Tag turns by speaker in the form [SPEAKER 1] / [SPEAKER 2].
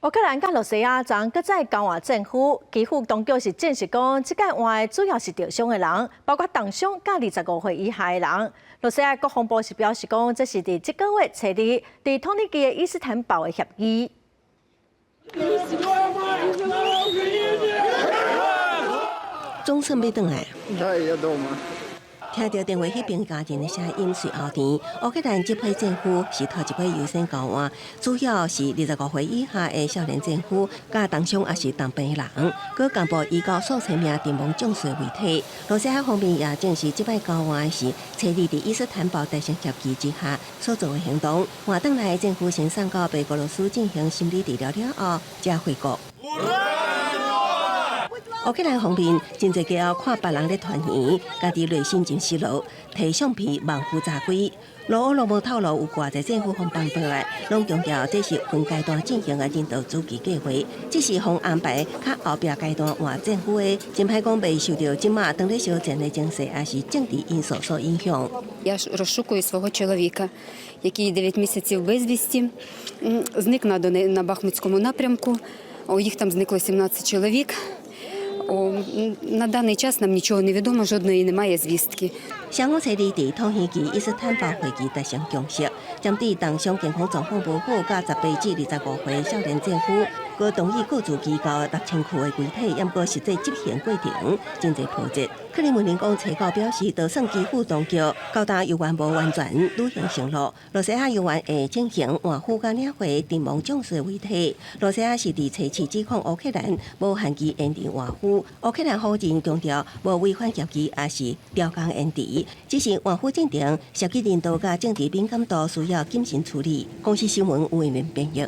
[SPEAKER 1] 乌克兰甲罗西亚昨搁再交换政府，基辅当局是证实讲，即届换的主要是受伤的人，包括重伤甲25岁以下的人。罗西亚国防部是表示讲，这是伫即个月初二伫土耳其的伊斯坦堡的协议。
[SPEAKER 2] 总算要转来。
[SPEAKER 3] Да, я дома.
[SPEAKER 2] 听到电话迄边家人的声音，随后田乌克兰这批政府是头一批优先交换，主要是25岁以下的少年政府，甲重伤也是重病的人，佮公布已故数千名阵亡将士遗体。罗西亚方面也证实，这摆交换是初二伫伊斯坦堡达成协议之下所做的行动。换转来的政府先送到白俄罗斯进行心理治疗了后，才回国。 乌克兰方面真侪家后看别人咧团圆，家己内心真失落，摕相片望夫炸鬼。罗俄无透露有偌侪政府方帮倒来，拢强调这是分阶段进行的人道主义计划，只是方安排较后壁阶段换政府的，真歹讲袂受到即马当咧烧钱的情势，也是政治因素所影响。
[SPEAKER 4] Я ж розшукую свого чоловіка, який 9 місяців безвісті, зник на Бахмутському напрямку. Їх там зникло 17 чоловік. На даний час нам нічого не відомо, жодної немає звістки.
[SPEAKER 2] 双方初二伫土耳其伊斯坦堡会议达成共识，针对重伤健康状况无好、甲10辈至25岁少年政府，佮同意各自机构6000具的遗体，毋过实际执行过程真侪波折。克里姆林宫初稿表示，就算基辅当局交代犹原无完全履行承诺，罗西亚犹原会进行换俘甲领回阵亡将士遗体。罗西亚是伫初次指控乌克兰无限期延长换俘，乌克兰否认强调无违反协议，也是调工延迟。 只是换俘进程涉及人道甲政治敏感度，需要谨慎处理。公司新闻为民编译。